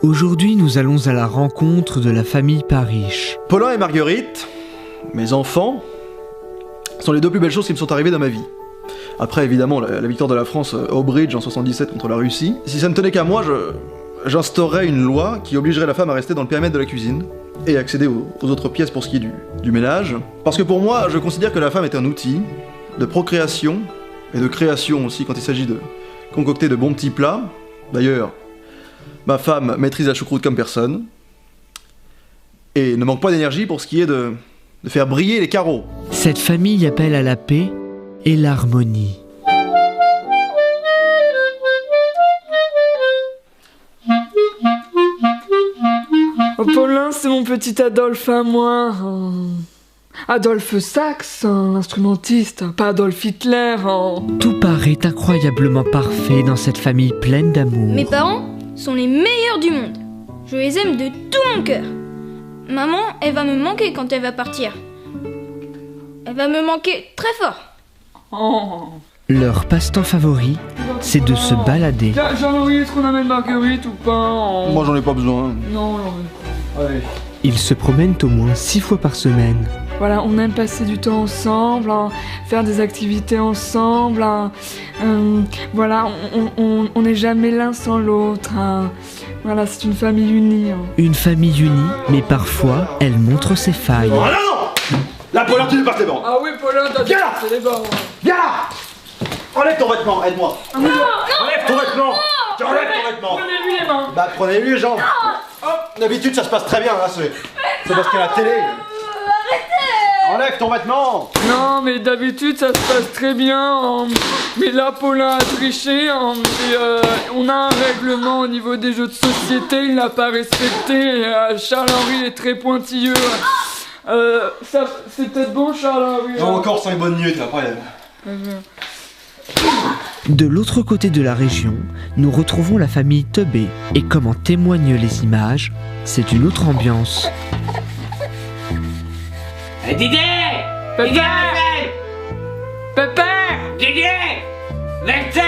Aujourd'hui, nous allons à la rencontre de la famille Parish. Paulin et Marguerite, mes enfants, sont les deux plus belles choses qui me sont arrivées dans ma vie. Après, évidemment, la victoire de la France au bridge en 77 contre la Russie. Si ça ne tenait qu'à moi, j'instaurerais une loi qui obligerait la femme à rester dans le périmètre de la cuisine et accéder aux autres pièces pour ce qui est du ménage. Parce que pour moi, je considère que la femme est un outil de procréation et de création aussi quand il s'agit de concocter de bons petits plats. D'ailleurs, ma femme maîtrise la choucroute comme personne et ne manque pas d'énergie pour ce qui est de faire briller les carreaux. Cette famille appelle à la paix et l'harmonie. Oh, Paulin, c'est mon petit Adolphe à moi. Adolphe Sax, l'instrumentiste, pas Adolf Hitler. Tout paraît incroyablement parfait dans cette famille pleine d'amour. Mes parents sont les meilleurs du monde. Je les aime de tout mon cœur. Maman, elle va me manquer quand elle va partir. Elle va me manquer très fort. Leur passe-temps favori, c'est de se balader. Jean-Louis, est-ce qu'on amène Marguerite ou pas? Moi j'en ai pas besoin. Non. Allez. Ils se promènent au moins 6 fois par semaine. Voilà, on aime passer du temps ensemble, faire des activités ensemble. Voilà, on n'est jamais l'un sans l'autre. Voilà, c'est une famille unie. Une famille unie, mais parfois, elle montre ses failles. Oh non! Là, Paulin, tu dépasses les bancs. Ah oui, Paulin, t'as Viens là! c'est les bords. Viens là! Enlève ton vêtement, aide-moi. Enlève ton vêtement. Enlève ton vêtement. Prenez-lui les mains. Bah, prenez-lui les jambes. D'habitude, ça se passe très bien, là, c'est parce qu'il y a la télé. Enlève ton vêtement. Non, mais d'habitude, ça se passe très bien. Mais là, Paulin a triché. Et, on a un règlement au niveau des jeux de société, il l'a pas respecté. Charles-Henri est très pointilleux. Ça, c'est peut-être bon, Charles-Henri. Non, encore 5 bonnes minutes, après. De l'autre côté de la région, nous retrouvons la famille Teubé. Et comme en témoignent les images, c'est une autre ambiance. Didier! Pépère! Pépère! Didier! Vexel!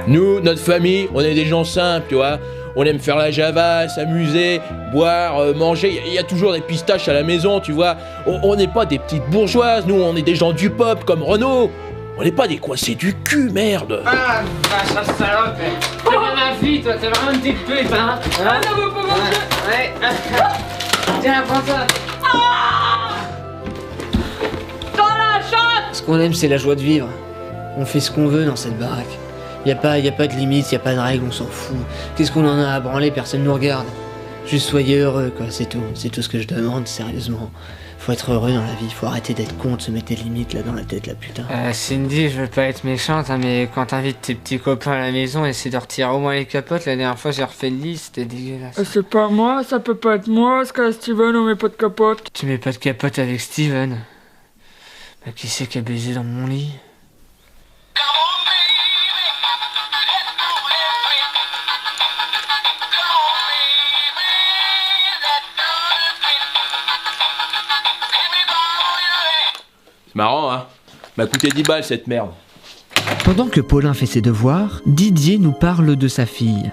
Nous, notre famille, on est des gens simples, tu vois. On aime faire la java, s'amuser, boire, manger. Il y a toujours des pistaches à la maison, tu vois. On n'est pas des petites bourgeoises, nous, on est des gens du peuple comme Renaud. On n'est pas des coincés du cul, merde. Ah, vache à salope! T'es bien ma fille, toi, t'es vraiment une petite pute, hein? Ah, ça va pas manger! Ouais. Tiens, prends ça! Ce qu'on aime, c'est la joie de vivre. On fait ce qu'on veut dans cette baraque. Y a pas de limites, y a pas de règles, on s'en fout. Qu'est-ce qu'on en a à branler, personne nous regarde. Juste soyez heureux, quoi, c'est tout ce que je demande, sérieusement. Faut être heureux dans la vie, faut arrêter d'être con, de se mettre des limites là dans la tête, là, putain. Cindy, je veux pas être méchante, hein, mais quand t'invites tes petits copains à la maison, essaie de retirer au moins les capotes. La dernière fois, j'ai refait le lit, c'était dégueulasse. C'est pas moi, ça peut pas être moi, ce cas Steven, on met pas de capote. Tu mets pas de capote avec Steven. Bah, qui c'est qui a baisé dans mon lit? C'est marrant, hein. M'a coûté 10 balles, cette merde. Pendant que Paulin fait ses devoirs, Didier nous parle de sa fille.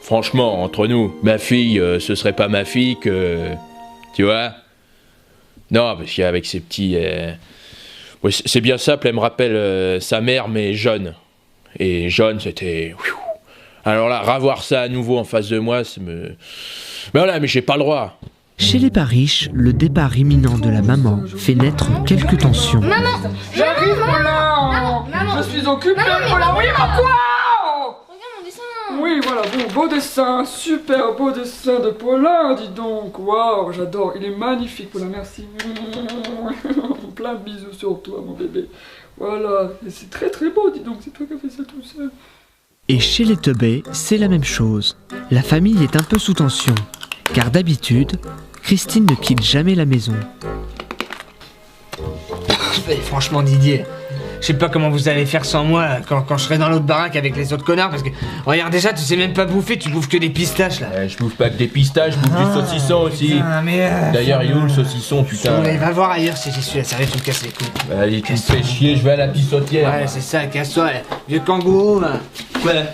Franchement, entre nous, ma fille, ce serait pas ma fille que... Tu vois? Non, parce qu'avec ces petits... Ouais, c'est bien simple, elle me rappelle sa mère, mais jeune. Et jeune, c'était... Alors là, revoir ça à nouveau en face de moi, ça me... Mais voilà, mais j'ai pas le droit. Chez les Parish, le départ imminent de la maman fait naître quelques tensions. Maman! J'arrive, Paulin! Maman! Je suis occupé, Maman, Paulin! Oui, ma quoi? Regarde mon dessin! Oui, voilà, beau dessin, super beau dessin de Paulin, dis donc. Waouh, j'adore, il est magnifique, Paulin, merci. Plein de bisous sur toi, mon bébé. Voilà, et c'est très très beau, dis donc, c'est toi qui as fait ça tout seul. Et chez les Teubé, c'est la même chose. La famille est un peu sous tension, car d'habitude, Christine ne quitte jamais la maison. Franchement, Didier, je sais pas comment vous allez faire sans moi quand je serai dans l'autre baraque avec les autres connards, parce que, regarde déjà, tu sais même pas bouffer, tu bouffes que des pistaches, là. Je bouffe pas que des pistaches, je bouffe du saucisson aussi. Putain, mais D'ailleurs, il est où le saucisson, putain? Allez, va voir ailleurs si j'y suis, là, sérieux, tu me casses les couilles. Allez, tu me fais chier, je vais à la pissotière. Ouais, c'est ça, casse-toi, là. Vieux kangourou, là. Ouais.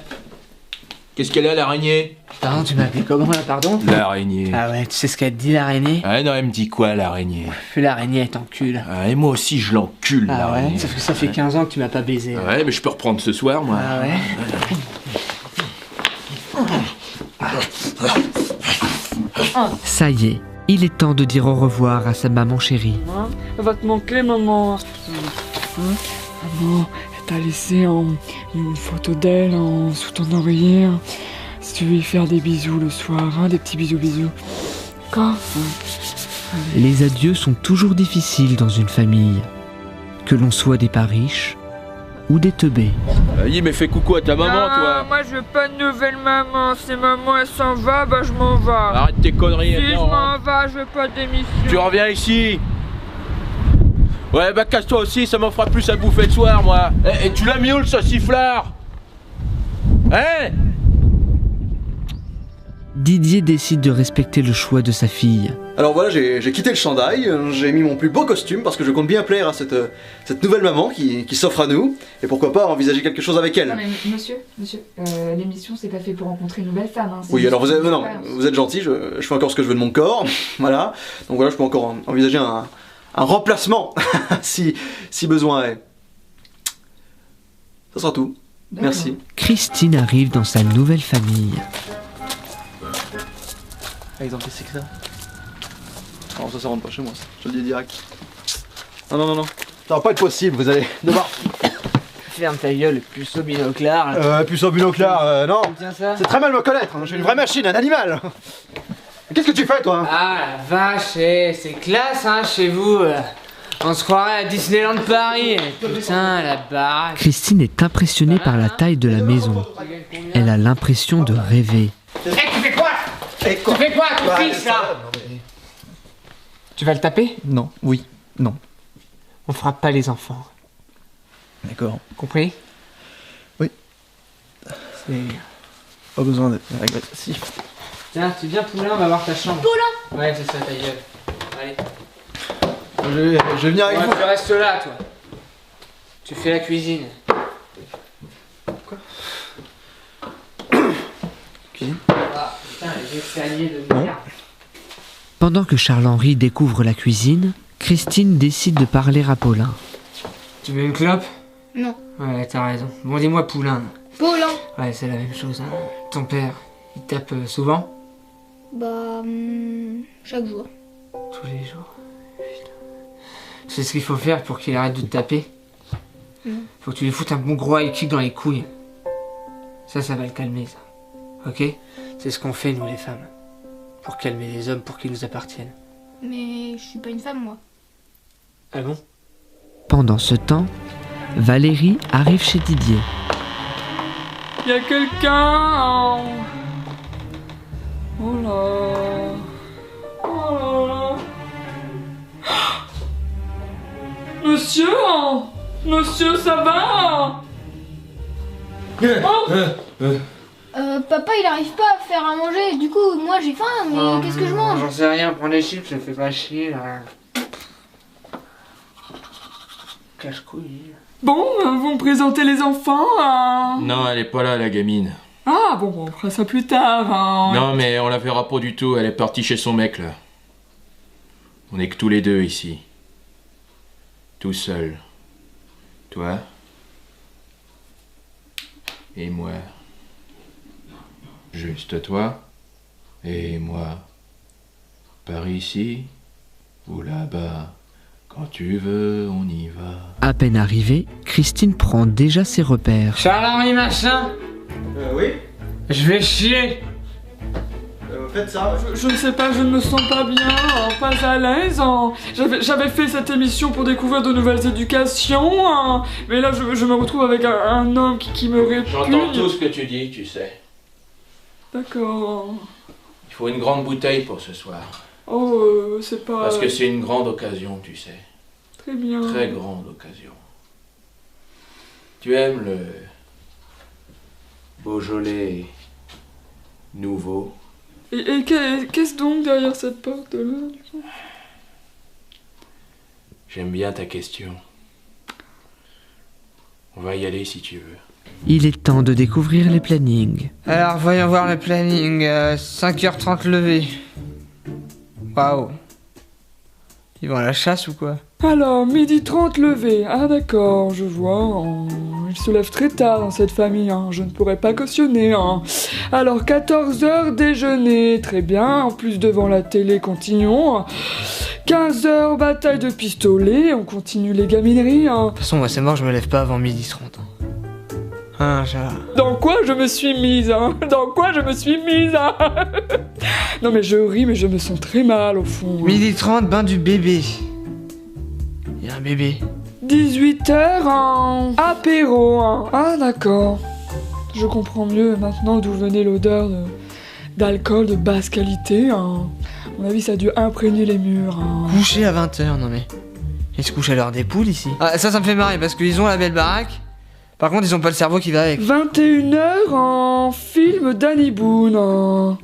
Qu'est-ce qu'elle a, l'araignée? Pardon, tu m'as appelé comment là, pardon? L'araignée. Ah ouais, tu sais ce qu'elle te dit l'araignée? Ah non, elle me dit quoi l'araignée? L'araignée, elle t'encule. Ah, et moi aussi je l'encule Ah ouais? l'araignée. Sauf que ça fait 15 ans que tu m'as pas baisé. Ah ouais, mais je peux reprendre ce soir moi. Ah ouais? Ça y est, il est temps de dire au revoir à sa maman chérie. Hein? Elle va te manquer, maman. Maman, elle t'a laissé une photo d'elle sous ton oreiller. Si tu veux lui faire des bisous le soir, hein, des petits bisous. D'accord? Les adieux sont toujours difficiles dans une famille, que l'on soit des pas riches ou des teubés. Vas-y, mais fais coucou à ta maman, toi. Moi je veux pas de nouvelles maman. Si maman elle s'en va, bah je m'en vais. Arrête tes conneries. Si je non, m'en hein. vais, je veux pas d'émission. Tu reviens ici. Ouais, bah casse-toi aussi, ça m'en fera plus à bouffer le soir, moi. Et tu l'as mis où le sauciflard? Hein? Didier décide de respecter le choix de sa fille. Alors voilà, j'ai quitté le chandail, j'ai mis mon plus beau costume parce que je compte bien plaire à cette nouvelle maman qui s'offre à nous. Et pourquoi pas envisager quelque chose avec elle. Non mais monsieur, l'émission c'est pas fait pour rencontrer une nouvelle femme. Hein, Oui, alors vous êtes gentil, je fais encore ce que je veux de mon corps, voilà. Donc voilà, je peux encore envisager un remplacement si besoin est. Ça sera tout. Merci. Christine arrive dans sa nouvelle famille. Par exemple, qu'est-ce que c'est que ça? Non, ça rentre pas chez moi, ça. Je te le dis direct. Non. Ça va pas être possible, vous allez devoir. Ferme ta gueule, puceau binoclard. Puceau binoclard, non. Tiens ça. C'est très mal me connaître, hein. Je suis une vraie machine, un animal. Qu'est-ce que tu fais, toi? Ah la vache, c'est classe hein, chez vous. On se croirait à Disneyland Paris. Putain, la baraque. Christine est impressionnée par la taille de la maison. Elle a l'impression de rêver. Tu fais quoi? Tu fais quoi, ton fils là? Tu vas le taper? Non, oui, non. On frappe pas les enfants. D'accord. Compris? Oui. C'est... Pas besoin d'être agressif. Tiens, tu viens Poulain, on va voir ta chambre. Poulain? Ouais, c'est ça, ta gueule. Allez. Je vais venir avec vous. Tu restes là, toi. Tu fais la cuisine. Cuisine? Ah, putain, les escaliers de merde. Pendant que Charles-Henri découvre la cuisine, Christine décide de parler à Paulin. Tu veux une clope? Non. Ouais, t'as raison. Bon, dis-moi Poulain. Paulin. Ouais, c'est la même chose. Hein. Ton père, il tape souvent? Bah, chaque jour. Tous les jours. Putain. Tu sais ce qu'il faut faire pour qu'il arrête de te taper? Faut que tu lui foutes un bon gros high kick dans les couilles. Ça va le calmer, ça. Ok? C'est ce qu'on fait, nous, les femmes. Pour calmer les hommes, pour qu'ils nous appartiennent. Mais je suis pas une femme, moi. Ah bon? Pendant ce temps, Valérie arrive chez Didier. Y a quelqu'un Oh là. Monsieur, ça va? Papa, il arrive pas à faire à manger. Du coup, moi, j'ai faim, mais qu'est-ce que je mange? J'en sais rien, prends les chips, ça fait pas chier, là. Cache-couille. Bon, vous me présentez les enfants? Non, elle est pas là, la gamine. Ah, bon, on fera ça plus tard. Hein. Non, mais on la verra pas du tout, elle est partie chez son mec, là. On est que tous les deux ici. Tout seul. Toi. Et moi. Juste toi. Et moi. Par ici. Ou là-bas. Quand tu veux, on y va. À peine arrivée, Christine prend déjà ses repères. Charles-Henri machin, Oui. je vais chier. Faites ça. Je ne sais pas, je ne me sens pas bien, pas à l'aise. J'avais fait cette émission pour découvrir de nouvelles éducations, mais là je me retrouve avec un homme qui me répugne. J'entends tout ce que tu dis, tu sais. D'accord. Il faut une grande bouteille pour ce soir. Oh, c'est pas... Parce que c'est une grande occasion, tu sais. Très bien. Très grande occasion. Tu aimes le Beaujolais nouveau? Et qu'est-ce donc derrière cette porte-là, du coup? J'aime bien ta question. On va y aller si tu veux. Il est temps de découvrir les plannings. Alors, voyons voir le planning. 5h30 levé. Waouh. Ils vont à la chasse ou quoi? Alors, 12h30 levé. Ah d'accord, je vois. Il se lève très tard dans cette famille, hein. Je ne pourrais pas cautionner. Hein. Alors, 14h déjeuner. Très bien. En plus, devant la télé, continuons. 15h, bataille de pistolets. On continue les gamineries. Hein. De toute façon, moi c'est mort, je me lève pas avant 12h30. Ah, ça... Dans quoi je me suis mise, hein? Dans quoi je me suis mise, hein? Non mais je ris, mais je me sens très mal au fond. 12h30, bain du bébé. Il y a un bébé. 18h, en apéro, hein. Ah d'accord. Je comprends mieux maintenant d'où venait l'odeur d'alcool de basse qualité, hein. À mon avis, ça a dû imprégner les murs, hein. Couché à 20h, non mais... Ils se couchent à l'heure des poules ici. Ah, ça me fait marrer parce qu'ils ont la belle baraque. Par contre, ils ont pas le cerveau qui va avec. 21h, en film Danny Boone, hein.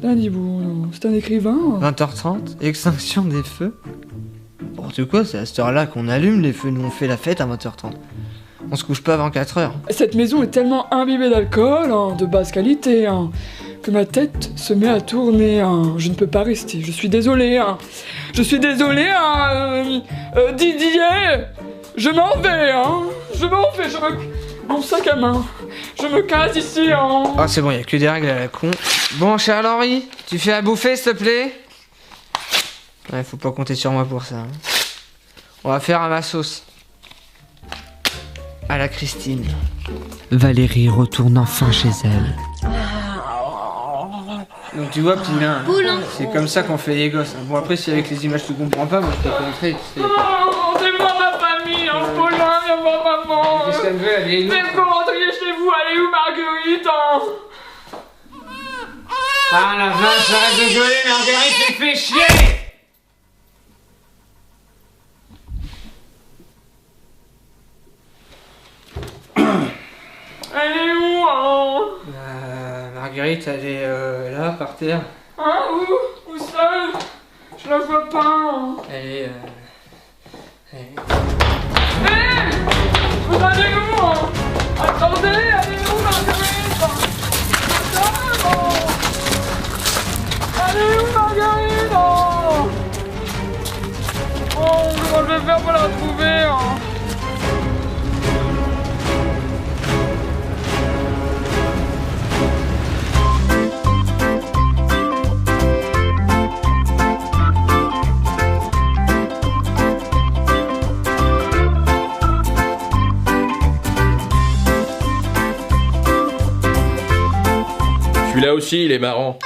Danny Boone, c'est un écrivain. 20h30, extinction des feux. N'importe quoi, c'est à cette heure-là qu'on allume les feux. Nous, on fait la fête à 20h30. On se couche pas avant 4h. Cette maison est tellement imbibée d'alcool, hein, de basse qualité, hein, que ma tête se met à tourner. Hein. Je ne peux pas rester, je suis désolé. Hein. Je suis désolé, hein, Didier. Je m'en vais, hein. Je m'en vais, Mon sac à main. Je me casse ici, hein. Ah, c'est bon, y a que des règles à la con. Bon, Charles Henri, tu fais à bouffer, s'il te plaît? Ouais, faut pas compter sur moi pour ça. Hein. On va faire à ma sauce. À la Christine. Valérie retourne enfin chez elle. Donc tu vois, Pina, Poulain. c'est comme ça qu'on fait les gosses. Bon, après, si avec les images tu comprends pas, moi je peux te montrer. Tu sais. Oh, c'est moi ma famille, hein, Paulin, viens voir maman. Qu'est-ce qu'elle veut, la vieille loupe? Mais vous rentriez chez vous, allez où Marguerite, hein? Ah la vache, arrête de gueuler, Marguerite, tu me fais chier! Elle est où, hein? Marguerite, elle est là, par terre. Hein, où ça? Je la vois pas, hein. Elle est... Hé! Vous allez où, hein? Attendez, allez où Marguerite? Attends! Allez où Marguerite? Oh, comment je vais faire pour la trouver, hein? Celui-là aussi, il est marrant.